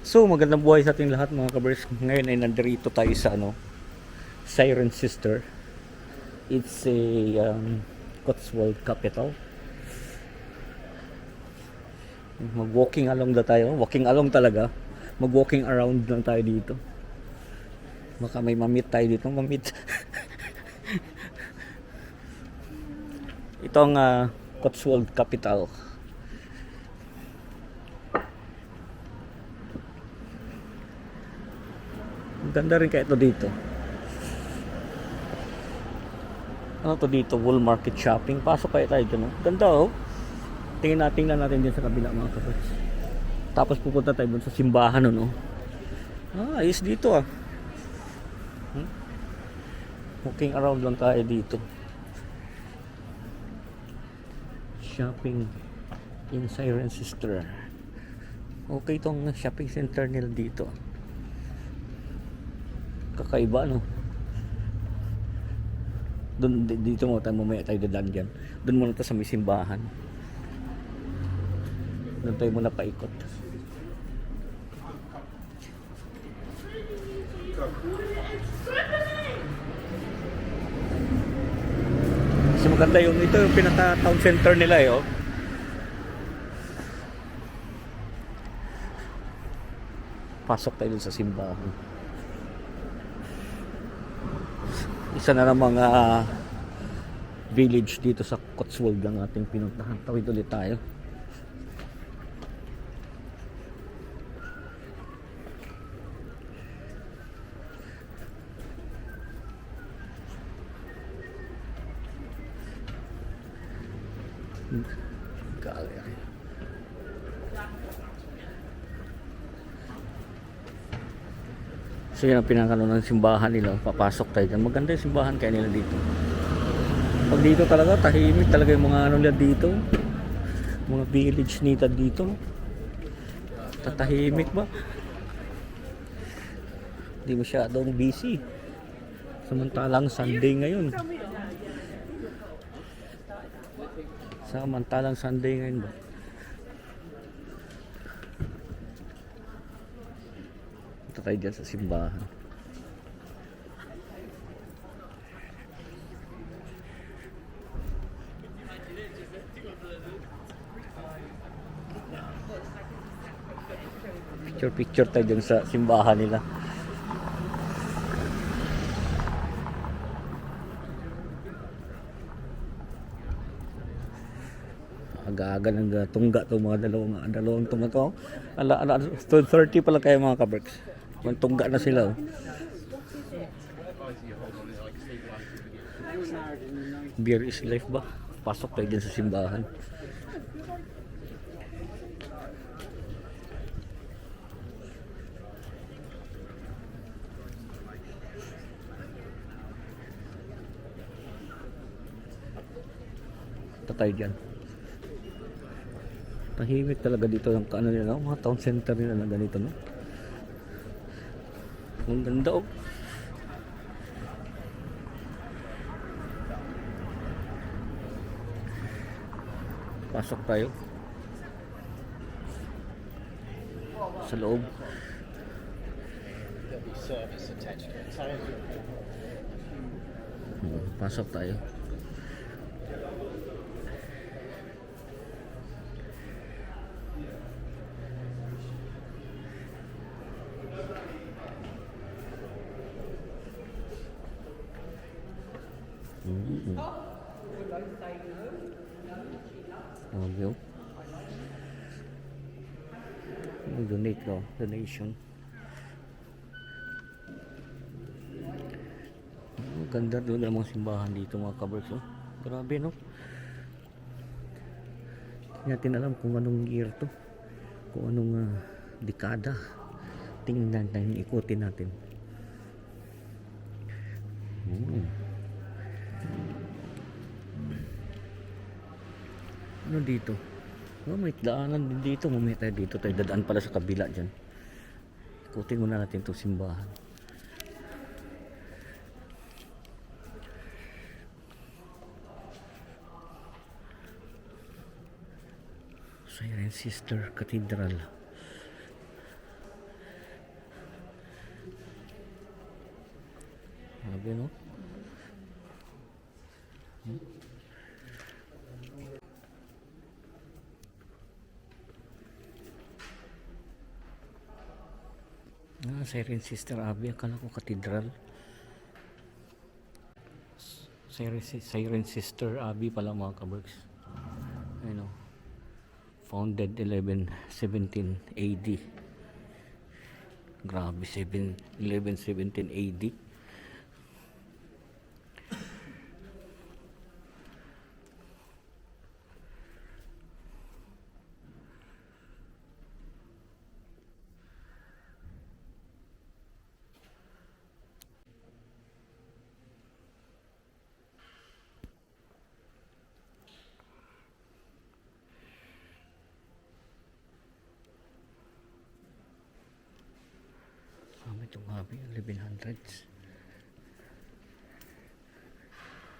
So, magandang buhay sa ating lahat mga kabers. Ngayon ay nandito tayo sa Siren Sister. It's a Cotswold capital. Mag-walking along na tayo. Walking along talaga. Mag-walking around lang tayo dito. Baka may mamit tayo dito. Mamit. Ito ang Cotswold capital. Ganda rin kaya ito dito. Ano to dito? Wool Market Shopping. Pasok kaya tayo dyan. Ganda oh. Tingnan natin din sa kabila mga kapatid. Tapos pupunta tayo dun sa simbahan no. Ayos dito ah. Walking around lang tayo dito. Shopping in Siren Sister. Okay tong shopping center nila dito. Kakaiba no. Dito mo tayo mamaya tayo dadaan dyan. Doon muna tayo sa may simbahan. Doon tayo muna paikot. Kasi maganda yung ito yung pinaka town center nila oh. Pasok tayo dun sa simbahan. Isa na ng mga village dito sa Cotswold ang ating pinuntahan. Tawid ulit tayo. Gallery. So yan ang pinakano ng simbahan nila. Papasok tayo dyan. Maganda yung simbahan kaya nila dito. Pag dito talaga, tahimik talaga yung mga ano nila dito. Mga village nita dito. Tatahimik ba? Hindi masyadong busy. Samantalang Sunday ngayon. Samantalang Sunday ngayon ba? Ito tayo dyan sa simbahan. Picture tayo dyan sa simbahan nila. Aga-aga ng tungga to mga dalawang tungga to. 30 pala kayo mga kaberks. Yung tungga na sila oh. Beer is life ba? Pasok tayo dyan sa simbahan. Tayo dyan. Tahimik talaga dito yung ano nila, mga town center nila na ganito no. Ang ganda oh. Pasok tayo sa loob. Pasok tayo. Okay. Donate ko, donation. Ganda doon ang mga simbahan dito mga kaberks oh. Grabe no. Hindi natin alam kung anong year to. Kung anong dekada. Tingnan natin, ikutin natin. Ano dito? Oh, may daanan din dito. Mamaya tayo dito. Tayo dadaan pala sa kabila dyan. Ikutin muna natin itong simbahan. Siren Sister Cathedral. Grabe, no? Siren Sister Abbey. Akala ko cathedral. Siren Sister Abbey pala mga kaberks. Ayun o. Founded 1117 AD. Grabe, 1117 AD. Itong habi, 1100s.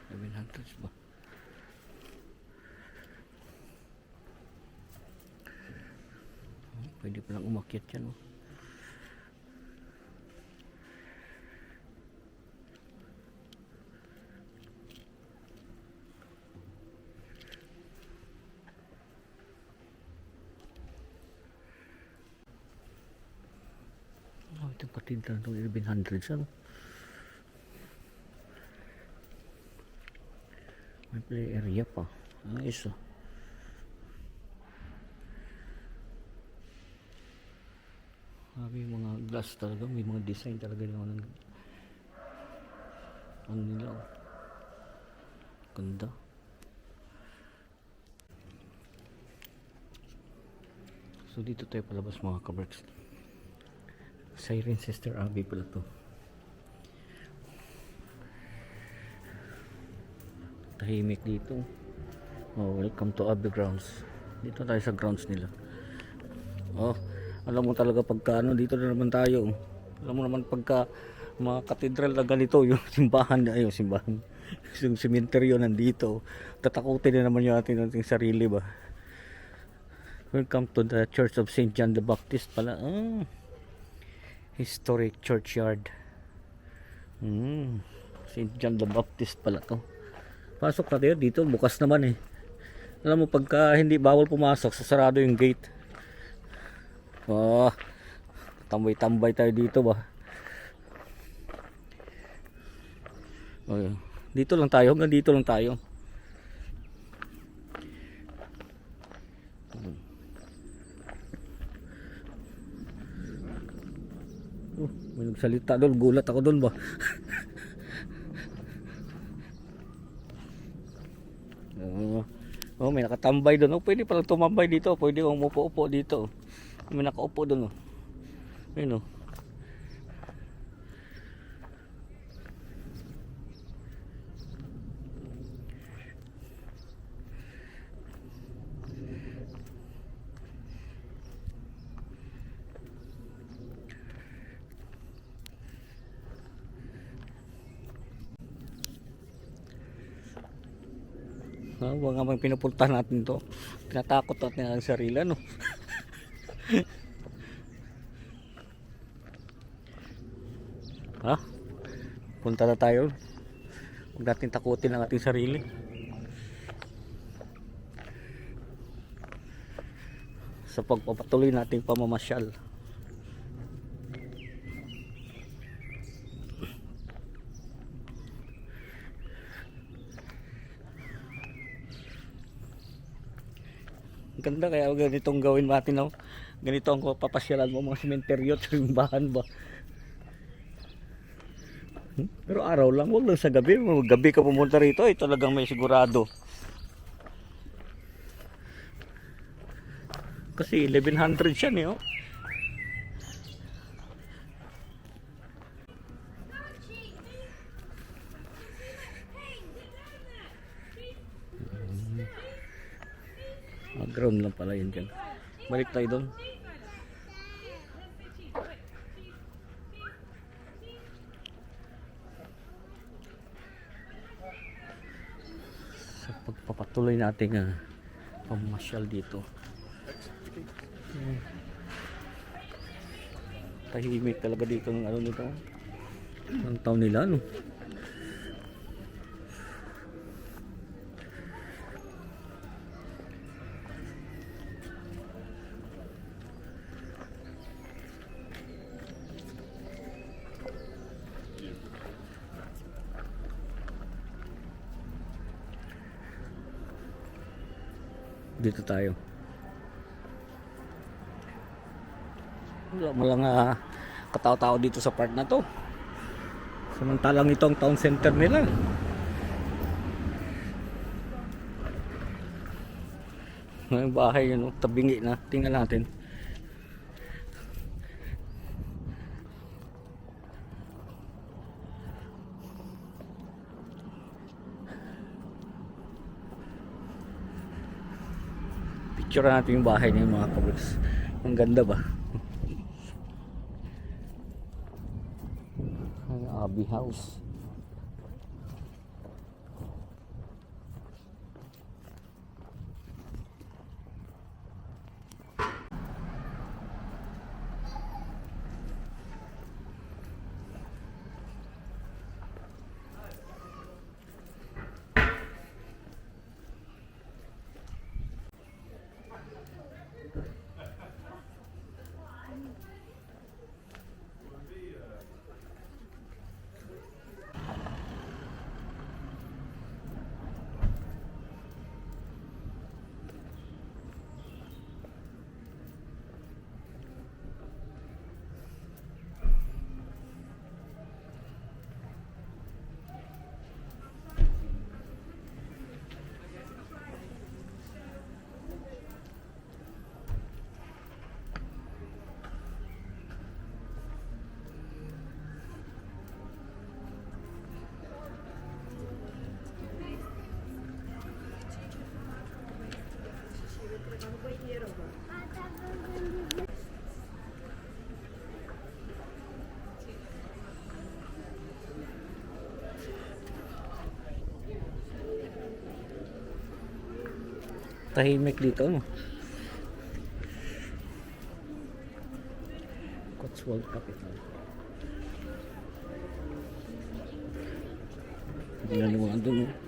1100s ba? Pwede palang umakyat yan, oh. Itong cathedral itong 1100s, ano? May play area pa. Ayos, oh. May mga glass talaga, may mga design talaga naman ng ano nila, oh. Ganda. So dito tayo palabas mga kaberks. Siren Sister Abbey pala to. Tahimik dito. Oh, welcome to Abbey Grounds. Dito tayo sa grounds nila. Oh, alam mo talaga pagka ano, dito na naman tayo. Alam mo naman pagka mga katedral na ganito, yung simbahan na yung simbahan. Yung sementeryo nandito. Tatakutin na naman yung ating sarili ba. Welcome to the Church of St. John the Baptist pala. Historic churchyard. St. John the Baptist pala to. Pasok tayo dito, bukas naman eh. Alam mo pagka hindi bawal pumasok, sasarado yung gate. Tambay-tambay tayo dito ba. Dito lang tayo, hanggang dito lang tayo. May nagsalita doon, gulat ako doon ba. May nakatambay doon. Pwede palang tumambay dito, pwede kong umupo-upo dito. May nakaupo doon. Ayun, huwag nga mang pinupuntahan natin to. Tinatakot natin ang sarili, no? Punta na tayo. Huwag natin takutin ang ating sarili. Sa pagpapatuloy nating pamamasyal. Ganda, kaya ganitong gawin natin, no? Ganito ang papasyalan mo, mga sementeryo at simbahan ba. Pero araw lang, huwag lang sa gabi. Gabi ka pumunta rito, talagang may sigurado. Kasi 1100 siya eh, oh. Ground lang pala yun dyan. Balik tayo doon. Sa pagpapatuloy natin pamasyal dito. Tahimik talaga dito ng ano nito. Ang taon nila, no? dito tayo. Wala malang katao-tao dito sa part na to. Samantalang ito ang town center nila. May bahay yun, tabingi na. Tingnan natin. Picture natin yung bahay niya mga kabroks. Ang ganda ba? Ang Abbey House. Tahimik dito, no? Cotswold Capital. Hindi na naman doon, no?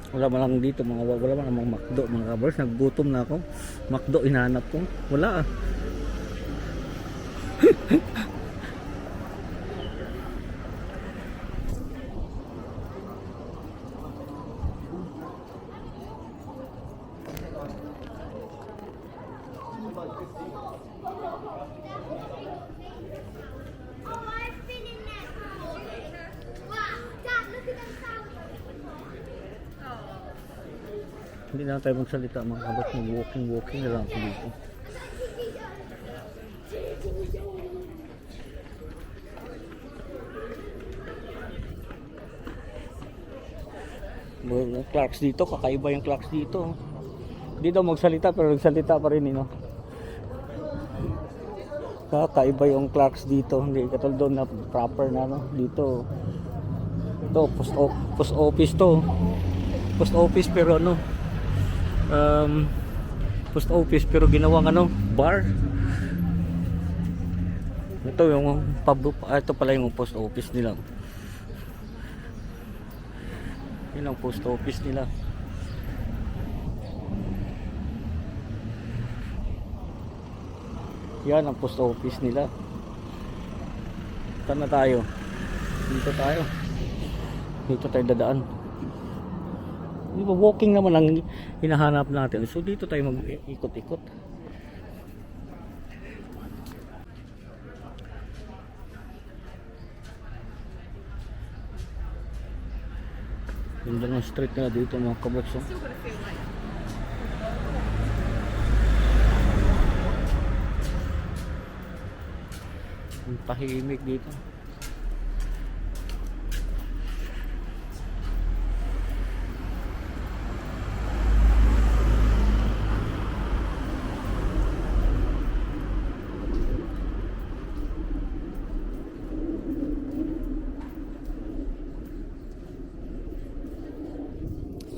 Wala man lang dito wala man namang McDo mga kabers. Naggutom na ako. McDo hinahanap ko. Wala Hindi na tayo magsalita mga kabers. Mag-walking na lang ako dito. Clarks dito, kakaiba yung Clarks dito. Hindi daw magsalita pero nagsalita pa rin, no? Kakaiba yung Clarks dito. Hindi katulad doon na proper na, no? Dito ito post office to. Post office pero ano, post office pero ginawang ano, bar. Ito yung ito pala yung post office nila. Yun ang post office nila. Yan ang post office nila. Saan na tayo? Dito tayo. Dito tayo dadaan. Di ba walking naman ang hinahanap natin. So dito tayo mag-ikot-ikot. Yung lang ang street nila dito mga kabroks. Ang tahimik dito.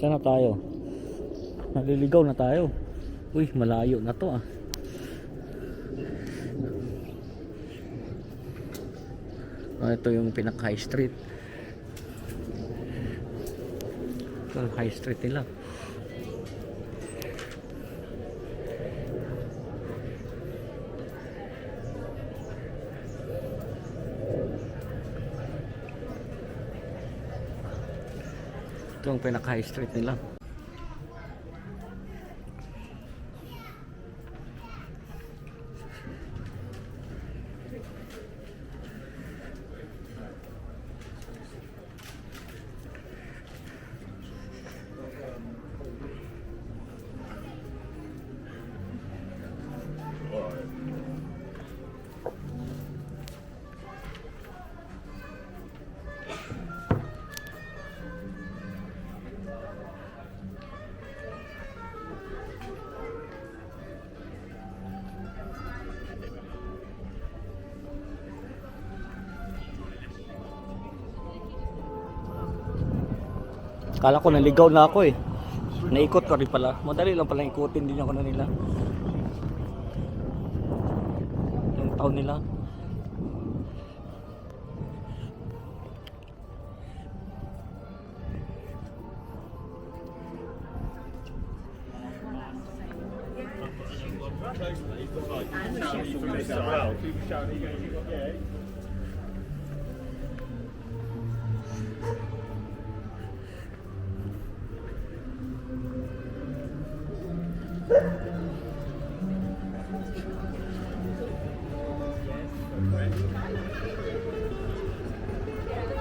Saan na tayo? Naliligaw na tayo. Uy, malayo na to ah. Ito yung pinaka high street. Ito yung high street nila. Ito ang pinaka-high street nila. Kala ko naligaw na ako eh. Naikot ko rin pala. Madali lang pala ikutin din ako na nila. Yung town nila.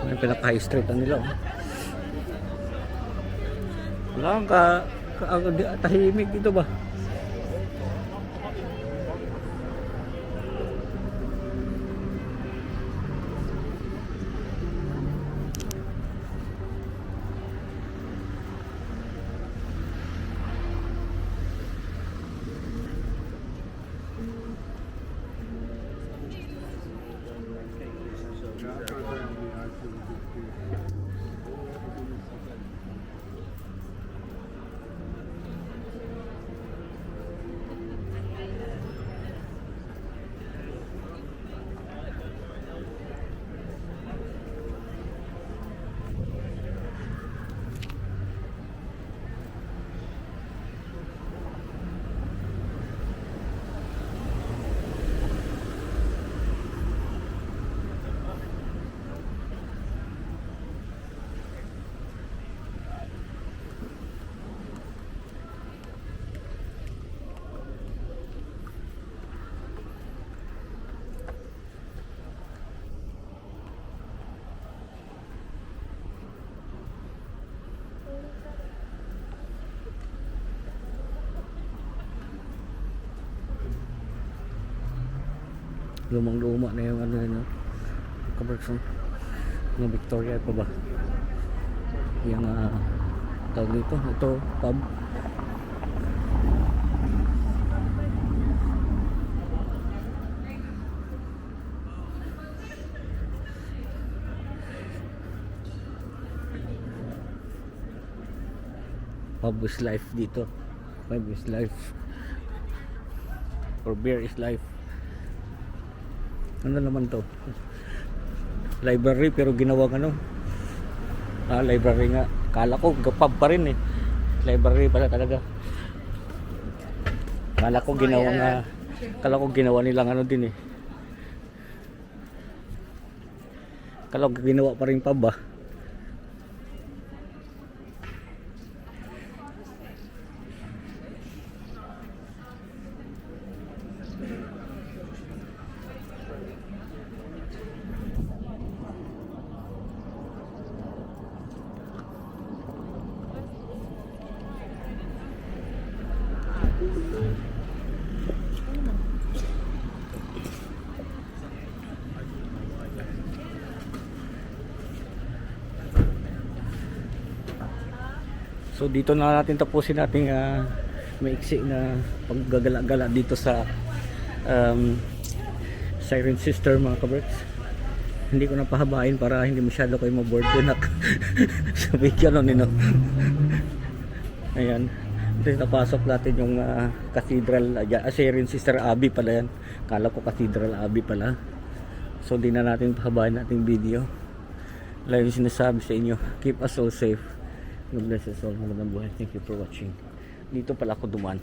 May pinaka-high street na nila. Wala kang tahimik dito ba? Lumang-luma na yung ano yun, Kabergson. Yung Victoria pa ba? Yung tawag dito, ito, pub. Pub is life dito. Pub is life. Or beer is life. Ano naman to? Library pero ginawang ano? Library nga. Kala ko pub pa rin eh. Library pala talaga. Kala ko ginawa nilang ano din eh. Kala ko ginawa pa rin pub ah. So dito na natin tapusin nating maiksi na paggagala-gala dito sa Siren Sister mga kaberks. Hindi ko na pahabain para hindi masyado kayo maboard doon sa video no nino. Ayan. Tapos napasok natin yung cathedral, Siren Sister Abbey pala yan. Kala ko Cathedral Abbey pala. So di na natin pahabain nating video. Lagi sinasabi sa inyo, keep us all safe. God bless us all. Magandang buhay. Thank you for watching. Dito pala ako duman.